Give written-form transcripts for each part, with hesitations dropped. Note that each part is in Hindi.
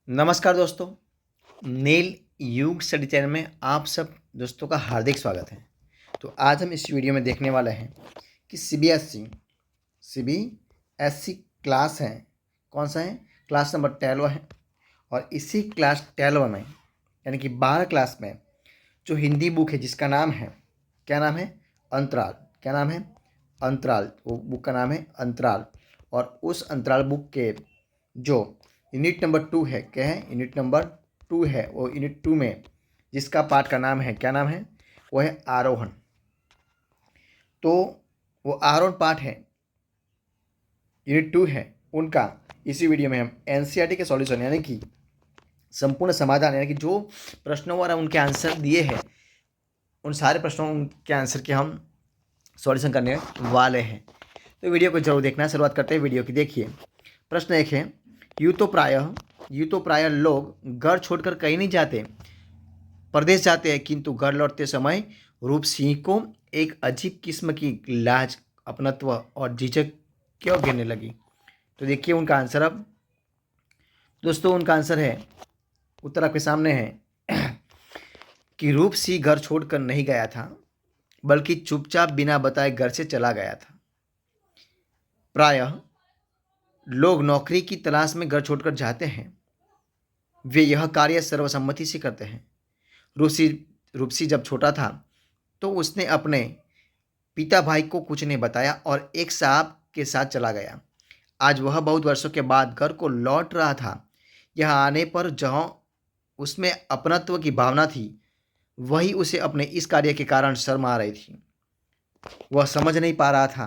नमस्कार दोस्तों, नील युग स्टडी चैनल में आप सब दोस्तों का हार्दिक स्वागत है। तो आज हम इस वीडियो में देखने वाले हैं कि सीबीएसई क्लास है, कौन सा है, क्लास नंबर 12 है। और इसी क्लास 12 में यानी कि 12 क्लास में जो हिंदी बुक है जिसका नाम है, क्या नाम है, अंतराल। क्या नाम है, अंतराल। वो बुक का नाम है अंतराल। और उस अंतराल बुक के जो यूनिट नंबर 2 है, क्या है, यूनिट नंबर 2 है, वो यूनिट 2 में जिसका पार्ट का नाम है, क्या नाम है, वो है आरोहण। तो वो आरोहण पार्ट है, यूनिट 2 है उनका। इसी वीडियो में हम एनसीईआरटी के सॉल्यूशन यानी कि संपूर्ण समाधान यानी कि जो प्रश्नों वाला उनके आंसर दिए हैं, उन सारे प्रश्नों के आंसर के हम सॉल्यूशन करने वाले हैं। तो वीडियो को जरूर देखना। शुरुआत करते हैं वीडियो की। देखिए, प्रश्न 1 है, यूँ तो प्रायः लोग घर छोड़कर कहीं नहीं जाते, परदेश जाते हैं, किंतु घर लौटते समय रूप सिंह को एक अजीब किस्म की लाज, अपनत्व और झिझक क्यों घेरने लगी। तो देखिए उनका आंसर। अब दोस्तों उनका आंसर है, उत्तर आपके सामने है कि रूप सिंह घर छोड़कर नहीं गया था, बल्कि चुपचाप बिना बताए घर से चला गया था। प्रायः लोग नौकरी की तलाश में घर छोड़कर जाते हैं, वे यह कार्य सर्वसम्मति से करते हैं। रूपसी जब छोटा था तो उसने अपने पिता भाई को कुछ नहीं बताया और एक साहब के साथ चला गया। आज वह बहुत वर्षों के बाद घर को लौट रहा था। यहाँ आने पर जहाँ उसमें अपनत्व की भावना थी, वही उसे अपने इस कार्य के कारण शर्म आ रही थी। वह समझ नहीं पा रहा था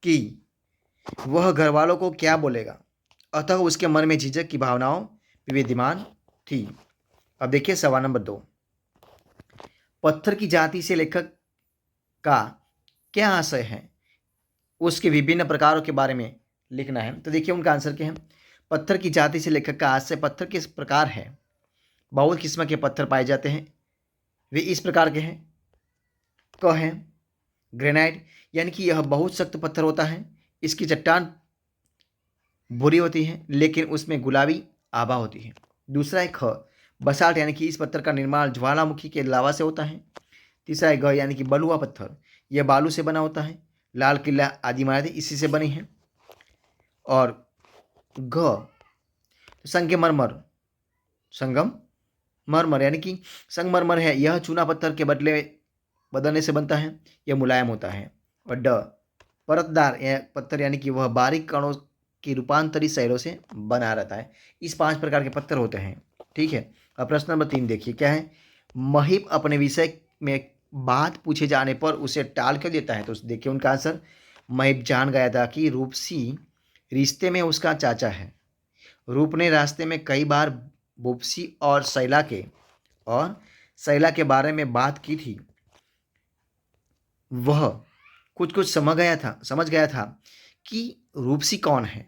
कि वह घर वालों को क्या बोलेगा, अतः उसके मन में झिझक की भावनाओं विद्यमान थी। अब देखिए सवाल नंबर 2, पत्थर की जाति से लेखक का क्या आशय है, उसके विभिन्न प्रकारों के बारे में लिखना है। तो देखिए उनका आंसर क्या है, पत्थर की जाति से लेखक का आशय, पत्थर किस प्रकार है, बहुत किस्म के पत्थर पाए जाते हैं, वे इस प्रकार के हैं। क है ग्रेनाइट, यानी कि यह बहुत सख्त पत्थर होता है, इसकी चट्टान बुरी होती है लेकिन उसमें गुलाबी आभा होती है। दूसरा है ख बसाल्ट, यानी कि इस पत्थर का निर्माण ज्वालामुखी के लावा से होता है। तीसरा है ग, यानी कि बलुआ पत्थर, यह बालू से बना होता है, लाल किला आदि इमारतें इसी से बनी हैं। और घ संगम मरमर, यानी कि संगमरमर है, यह चूना पत्थर के बदलने से बनता है, यह मुलायम होता है। और ड परतदार यह पत्थर, यानी कि वह बारीक कणों की रूपांतरित शैलों से बना रहता है। इस 5 प्रकार के पत्थर होते हैं। ठीक है। अब प्रश्न नंबर 3 देखिए, क्या है, महिब अपने विषय में बात पूछे जाने पर उसे टाल क्यों देता है। तो देखिए उनका आंसर, महिब जान गया था कि रूपसी रिश्ते में उसका चाचा है। रूप ने रास्ते में कई बार बुपसी और शैला के बारे में बात की थी। वह कुछ कुछ समझ गया था कि रूपसी कौन है।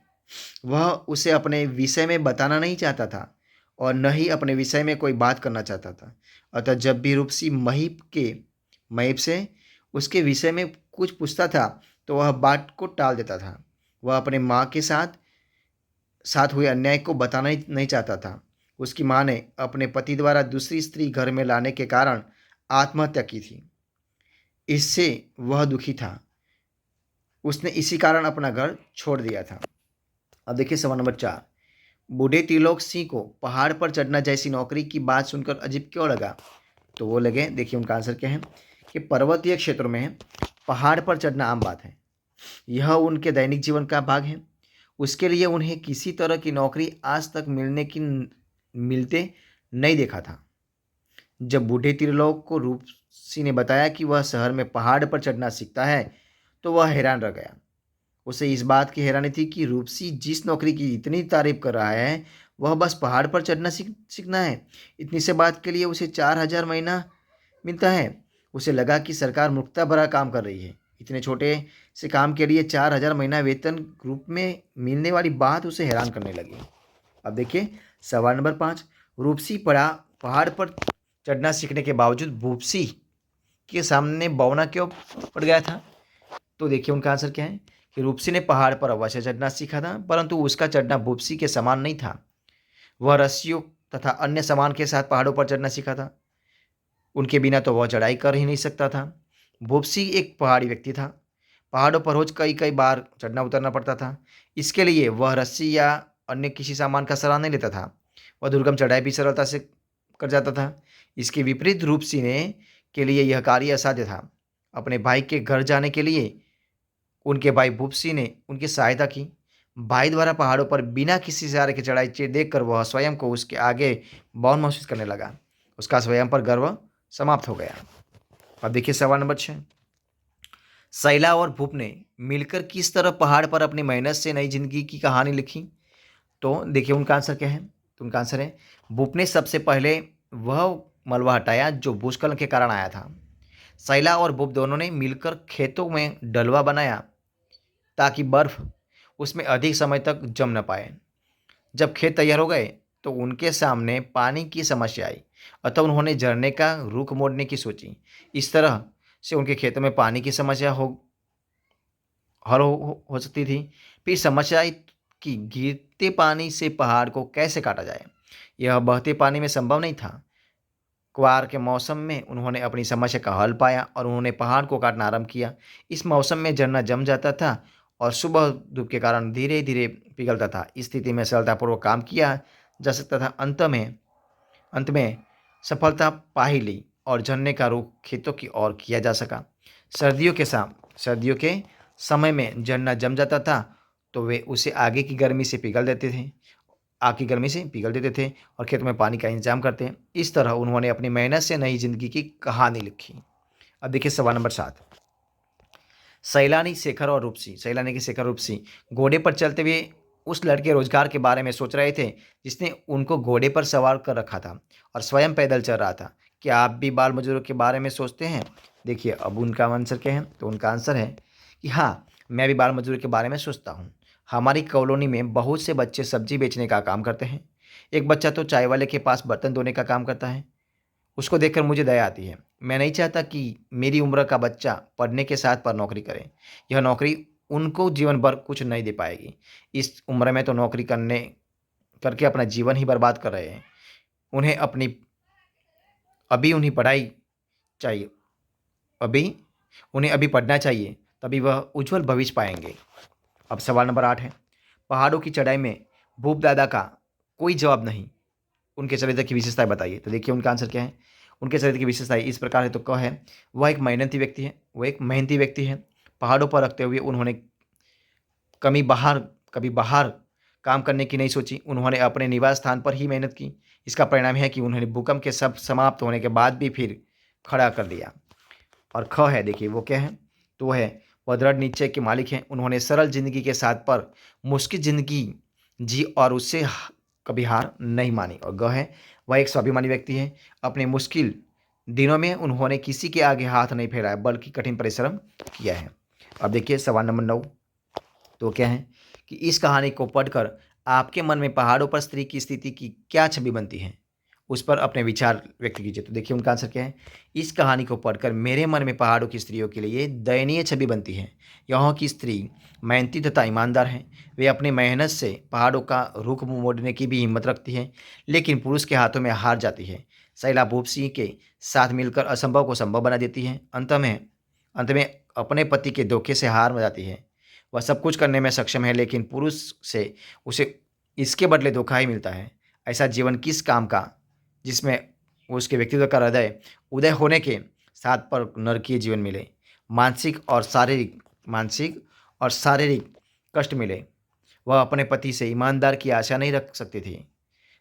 वह उसे अपने विषय में बताना नहीं चाहता था और न ही अपने विषय में कोई बात करना चाहता था। अतः जब भी रूपसी महिब से उसके विषय में कुछ पूछता था तो वह बात को टाल देता था। वह अपने माँ के साथ हुए अन्याय को बताना ही नहीं चाहता था। उसकी माँ ने अपने पति द्वारा दूसरी स्त्री घर में लाने के कारण आत्महत्या की थी। इससे वह दुखी था, उसने इसी कारण अपना घर छोड़ दिया था। अब देखिए सवाल नंबर 4, बूढ़े त्रिलोक सिंह को पहाड़ पर चढ़ना जैसी नौकरी की बात सुनकर अजीब क्यों लगा। तो वो लगे, देखिए उनका आंसर क्या है कि पर्वतीय क्षेत्रों में पहाड़ पर चढ़ना आम बात है, यह उनके दैनिक जीवन का भाग है। उसके लिए उन्हें किसी तरह की नौकरी आज तक मिलते नहीं देखा था। जब बूढ़े त्रिलोक को रूपसी ने बताया कि वह शहर में पहाड़ पर चढ़ना सीखता है तो वह हैरान रह गया। उसे इस बात की हैरानी थी कि रूपसी जिस नौकरी की इतनी तारीफ कर रहा है वह बस पहाड़ पर चढ़ना सीखना है। इतनी से बात के लिए उसे 4,000 महीना मिलता है। उसे लगा कि सरकार मूर्खता भरा काम कर रही है। इतने छोटे से काम के लिए 4,000 महीना वेतन रूप में मिलने वाली बात उसे हैरान करने लगी। अब देखिए सवाल नंबर 5, रूपसी पहाड़ पर चढ़ना सीखने के बावजूद भूपसी के सामने बौना क्यों पड़ गया था। तो देखिए उनका आंसर क्या है कि रूपसी ने पहाड़ पर अवश्य चढ़ना सीखा था, परंतु उसका चढ़ना भूपसी के समान नहीं था। वह रस्सियों तथा अन्य सामान के साथ पहाड़ों पर चढ़ना सीखा था। उनके बिना तो वह चढ़ाई कर ही नहीं सकता था। भूपसी एक पहाड़ी व्यक्ति था। पहाड़ों पर रोज कई कई बार चढ़ना उतरना पड़ता था। इसके लिए वह रस्सी या अन्य किसी सामान का सहारा नहीं लेता था। वह दुर्गम चढ़ाई भी सरलता से कर जाता था। इसके विपरीत रूप सिने के लिए यह कार्य असाध्य था। अपने भाई के घर जाने के लिए उनके भाई भूपसी ने उनकी सहायता की। भाई द्वारा पहाड़ों पर बिना किसी सहारे के चढ़ाई देखकर वह स्वयं को उसके आगे बौन महसूस करने लगा। उसका स्वयं पर गर्व समाप्त हो गया। अब देखिए सवाल नंबर 6। शैला और भूप ने मिलकर किस तरह पहाड़ पर अपनी मेहनत से नई जिंदगी की कहानी लिखी? तो देखिए उनका आंसर क्या है। तो उनका आंसर है, भूप ने सबसे पहले वह मलबा हटाया जो भूस्खलन के कारण आया था। शैला और भूप दोनों ने मिलकर खेतों में डलवा बनाया ताकि बर्फ उसमें अधिक समय तक जम न पाए। जब खेत तैयार हो गए तो उनके सामने पानी की समस्या आई, अतः उन्होंने झरने का रुख मोड़ने की सोची। इस तरह से उनके खेतों में पानी की समस्या हल हो सकती थी। फिर समस्या आई कि गिरते पानी से पहाड़ को कैसे काटा जाए। यह बहते पानी में संभव नहीं था। क्वार के मौसम में उन्होंने अपनी समस्या का हल पाया और उन्होंने पहाड़ को काटना आरंभ किया। इस मौसम में झरना जम जाता था और सुबह धूप के कारण धीरे धीरे पिघलता था। इस स्थिति में सरलतापूर्वक काम किया जा सकता था। अंत में सफलता पा ही ली और झरने का रुख खेतों की ओर किया जा सका। सर्दियों के समय में झरना जम जाता था तो वे उसे आग की गर्मी से पिघल देते थे और खेत में पानी का इंतजाम करते हैं। इस तरह उन्होंने अपनी मेहनत से नई जिंदगी की कहानी लिखी। अब देखिए सवाल नंबर 7। सैलानी के शेखर और रूपसी घोड़े पर चलते हुए उस लड़के रोजगार के बारे में सोच रहे थे जिसने उनको घोड़े पर सवार कर रखा था और स्वयं पैदल चल रहा था। क्या आप भी बाल मजदूरों के बारे में सोचते हैं? देखिए अब उनका आंसर क्या है। तो उनका आंसर है कि हाँ, मैं भी बाल मजदूरी के बारे में सोचता हूँ। हमारी कॉलोनी में बहुत से बच्चे सब्जी बेचने का काम करते हैं। एक बच्चा तो चाय वाले के पास बर्तन धोने का काम करता है। उसको देखकर मुझे दया आती है। मैं नहीं चाहता कि मेरी उम्र का बच्चा पढ़ने के साथ पर नौकरी करे। यह नौकरी उनको जीवन भर कुछ नहीं दे पाएगी। इस उम्र में तो नौकरी करने करके अपना जीवन ही बर्बाद कर रहे हैं। उन्हें अपनी अभी उन्हें पढ़ाई चाहिए अभी उन्हें अभी पढ़ना चाहिए, तभी वह उज्जवल भविष्य पाएंगे। अब सवाल नंबर 8 है। पहाड़ों की चढ़ाई में भूप दादा का कोई जवाब नहीं। उनके चरित्र की विशेषताएं बताइए। तो देखिए उनका आंसर क्या है। उनके चरित्र की विशेषताएं इस प्रकार है। तो क है, वह एक मेहनती व्यक्ति है। पहाड़ों पर रखते हुए उन्होंने कभी बाहर काम करने की नहीं सोची। उन्होंने अपने निवास स्थान पर ही मेहनत की। इसका परिणाम है कि उन्होंने भूकंप के सब समाप्त होने के बाद भी फिर खड़ा कर दिया। और ख है, देखिए वो क्या है। तो वह दृढ़ निश्चय के मालिक हैं। उन्होंने सरल जिंदगी के साथ पर मुश्किल जिंदगी जी और उससे कभी हार नहीं मानी। और ग है, वह एक स्वाभिमानी व्यक्ति है। अपने मुश्किल दिनों में उन्होंने किसी के आगे हाथ नहीं फैलाया बल्कि कठिन परिश्रम किया है। अब देखिए सवाल नंबर 9। तो क्या है कि इस कहानी को पढ़कर आपके मन में पहाड़ों पर स्त्री की स्थिति की क्या छवि बनती है, उस पर अपने विचार व्यक्त कीजिए। तो देखिए उनका आंसर क्या है। इस कहानी को पढ़कर मेरे मन में पहाड़ों की स्त्रियों के लिए दयनीय छवि बनती है। यहाँ की स्त्री मेहनती तथा ईमानदार है। वे अपनी मेहनत से पहाड़ों का रुख मोड़ने की भी हिम्मत रखती है, लेकिन पुरुष के हाथों में हार जाती है। शैला भूप सिंह के साथ मिलकर असंभव को संभव बना देती है। अंत में अपने पति के धोखे से हार जाती है। वह सब कुछ करने में सक्षम है, लेकिन पुरुष से उसे इसके बदले धोखा ही मिलता है। ऐसा जीवन किस काम का जिसमें उसके व्यक्तित्व का हृदय उदय होने के साथ पर नरकीय जीवन मिले, मानसिक और शारीरिक कष्ट मिले। वह अपने पति से ईमानदार की आशा नहीं रख सकती थी।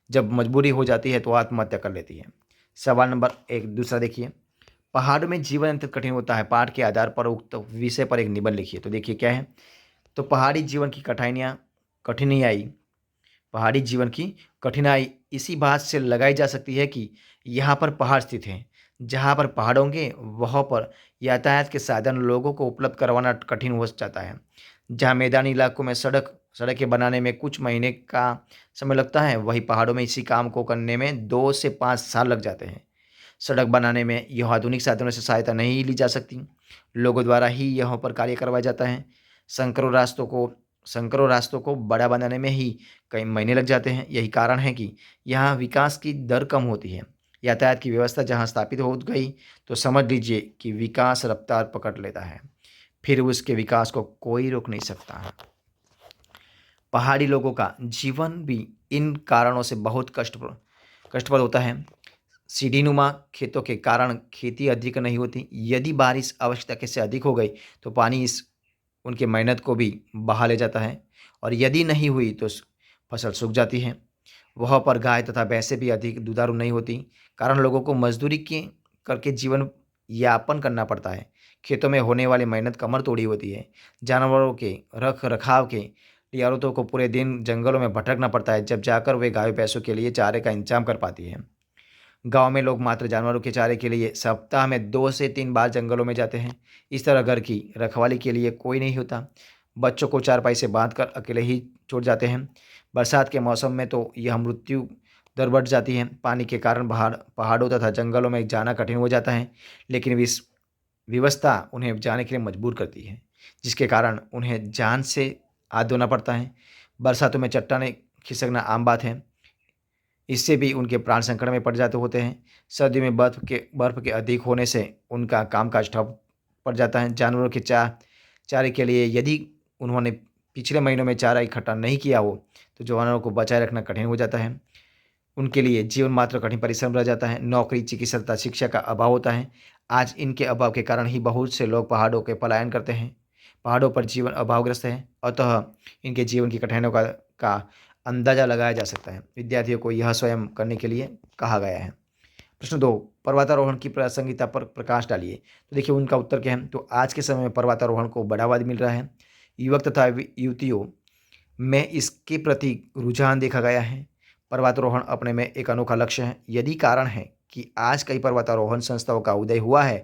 जब मजबूरी हो जाती है तो आत्महत्या कर लेती है। सवाल नंबर 1 दूसरा देखिए। पहाड़ में जीवन अत्यंत कठिन होता है। पाठ के आधार पर उक्त विषय पर एक निबंध लिखिए। तो देखिए क्या है। तो पहाड़ी जीवन की कठिनाई इसी बात से लगाई जा सकती है कि यहाँ पर पहाड़ स्थित हैं। जहाँ पर पहाड़ होंगे वहाँ पर यातायात के साधन लोगों को उपलब्ध करवाना कठिन हो जाता है। जहाँ मैदानी इलाकों में सड़कें बनाने में कुछ महीने का समय लगता है, वहीं पहाड़ों में इसी काम को करने में 2 से 5 साल लग जाते हैं। सड़क बनाने में यह आधुनिक साधनों से सहायता नहीं ली जा सकती। लोगों द्वारा ही यहाँ पर कार्य करवाया जाता है। संकरों रास्तों को संकरों रास्तों को बड़ा बनाने में ही कई महीने लग जाते हैं। यही कारण है कि यहाँ विकास की दर कम होती है। यातायात की व्यवस्था जहाँ स्थापित हो गई, तो समझ लीजिए कि विकास रफ्तार पकड़ लेता है। फिर उसके विकास को कोई रोक नहीं सकता है। पहाड़ी लोगों का जीवन भी इन कारणों से बहुत कष्टप्रद होता है। सीढ़ीनुमा खेतों के कारण खेती अधिक नहीं होती। यदि बारिश आवश्यकता से अधिक हो गई तो पानी इस उनकी मेहनत को भी बहा ले जाता है, और यदि नहीं हुई तो फसल सूख जाती है। वहाँ पर गाय तथा भैंसें भी अधिक दुधारू नहीं होती, कारण लोगों को मजदूरी के करके जीवन यापन करना पड़ता है। खेतों में होने वाली मेहनत कमर तोड़ी होती है। जानवरों के रख रखाव के लिए औरतों को पूरे दिन जंगलों में भटकना पड़ता है, जब जाकर वे गायों भैंसों के लिए चारे का इंतजाम कर पाती है। गांव में लोग मात्र जानवरों के चारे के लिए सप्ताह में 2 से 3 बार जंगलों में जाते हैं। इस तरह घर की रखवाली के लिए कोई नहीं होता। बच्चों को चारपाई से बांधकर अकेले ही छोड़ जाते हैं। बरसात के मौसम में तो यह मृत्यु दर बढ़ जाती है। पानी के कारण पहाड़ों तथा जंगलों में जाना कठिन हो जाता है, लेकिन इस व्यवस्था उन्हें जाने के लिए मजबूर करती है, जिसके कारण उन्हें जान से हाथ धोना पड़ता है। बरसातों में चट्टानें खिसकना आम बात है, इससे भी उनके प्राण संकट में पड़ जाते होते हैं। सर्दियों में बर्फ़ के अधिक होने से उनका कामकाज ठप पड़ जाता है। जानवरों के चारे के लिए यदि उन्होंने पिछले महीनों में चारा इकट्ठा नहीं किया हो, तो जानवरों को बचाए रखना कठिन हो जाता है। उनके लिए जीवन मात्र कठिन परिश्रम रह जाता है। नौकरी, चिकित्सा तथा शिक्षा का अभाव होता है। आज इनके अभाव के कारण ही बहुत से लोग पहाड़ों के पलायन करते हैं। पहाड़ों पर जीवन अभावग्रस्त है, अतः इनके जीवन की कठिनाइयों का अंदाजा लगाया जा सकता है। विद्यार्थियों को यह स्वयं करने के लिए कहा गया है। प्रश्न 2, पर्वतारोहण की प्रासंगिकता पर प्रकाश डालिए। तो देखिए उनका उत्तर क्या है। तो आज के समय में पर्वतारोहण को बढ़ावा मिल रहा है। युवक तथा युवतियों में इसके प्रति रुझान देखा गया है। पर्वतारोहण अपने में एक अनोखा लक्ष्य है। यदि कारण है कि आज कई पर्वतारोहण संस्थाओं का उदय हुआ है।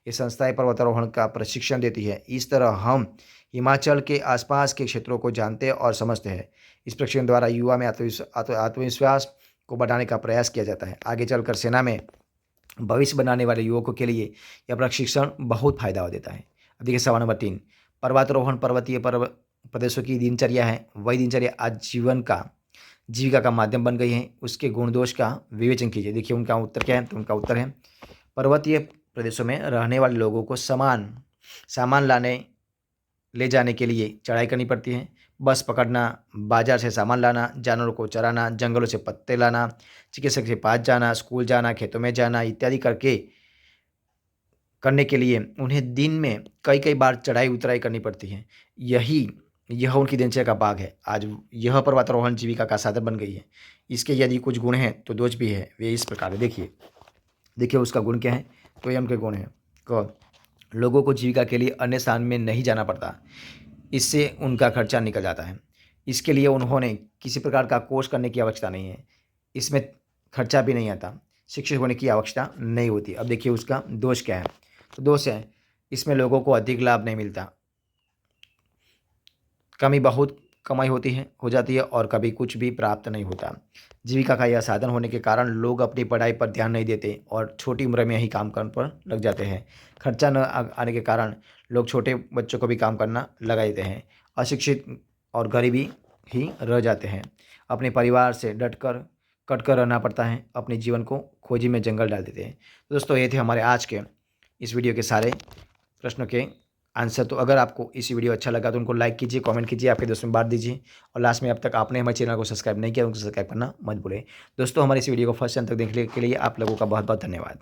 ये संस्थाएं पर्वतारोहण का प्रशिक्षण देती है। इस तरह हम हिमाचल के आसपास के क्षेत्रों को जानते और समझते हैं। इस प्रशिक्षण द्वारा युवा में आत्मविश्वास को बढ़ाने का प्रयास किया जाता है। आगे चलकर सेना में भविष्य बनाने वाले युवकों के लिए यह प्रशिक्षण बहुत फायदा देता है। अब देखिए सवाल नंबर 3, पर्वतारोहण पर्वतीय प्रदेशों की दिनचर्या है। वही दिनचर्या आज जीविका का माध्यम बन गई है। उसके गुण दोष का विवेचन कीजिए। देखिए उनका उत्तर क्या है। तो उनका उत्तर है, पर्वतीय प्रदेशों में रहने वाले लोगों को सामान ले जाने के लिए चढ़ाई करनी पड़ती है। बस पकड़ना, बाजार से सामान लाना, जानवरों को चराना, जंगलों से पत्ते लाना, चिकित्सक के पास जाना, स्कूल जाना, खेतों में जाना इत्यादि करने के लिए उन्हें दिन में कई बार चढ़ाई उतराई करनी पड़ती है। यह उनकी दिनचर्या का भाग है। आज यह पर्वतारोहण जीविका का साधन बन गई है। इसके यदि कुछ गुण हैं तो दोष भी है। वे इस प्रकार है। देखिए उसका गुण क्या है। तो ये उनके गुण हैं क, लोगों को जीविका के लिए अन्य स्थान में नहीं जाना पड़ता। इससे उनका खर्चा निकल जाता है। इसके लिए उन्होंने किसी प्रकार का कोर्स करने की आवश्यकता नहीं है। इसमें खर्चा भी नहीं आता। शिक्षित होने की आवश्यकता नहीं होती। अब देखिए उसका दोष क्या है। तो दोष है, इसमें लोगों को अधिक लाभ नहीं मिलता। बहुत कमाई हो जाती है और कभी कुछ भी प्राप्त नहीं होता। जीविका का यह साधन होने के कारण लोग अपनी पढ़ाई पर ध्यान नहीं देते और छोटी उम्र में ही काम करने पर लग जाते हैं। खर्चा न आने के कारण लोग छोटे बच्चों को भी काम करना लगा देते हैं। अशिक्षित और गरीबी ही रह जाते हैं। अपने परिवार से कट कर रहना पड़ता है। अपने जीवन को खोजी में जंगल डाल देते हैं। तो दोस्तों ये थे हमारे आज के इस वीडियो के सारे प्रश्नों के आंसर। तो अगर आपको इस वीडियो अच्छा लगा तो उनको लाइक कीजिए, कमेंट कीजिए, आपके दोस्तों में बांट दीजिए, और लास्ट में अब तक आपने हमारे चैनल को सब्सक्राइब नहीं किया उनको सब्सक्राइब करना मत भूलें। दोस्तों हमारे इस वीडियो को फर्स्ट टाइम तक देखने के लिए आप लोगों का बहुत बहुत धन्यवाद।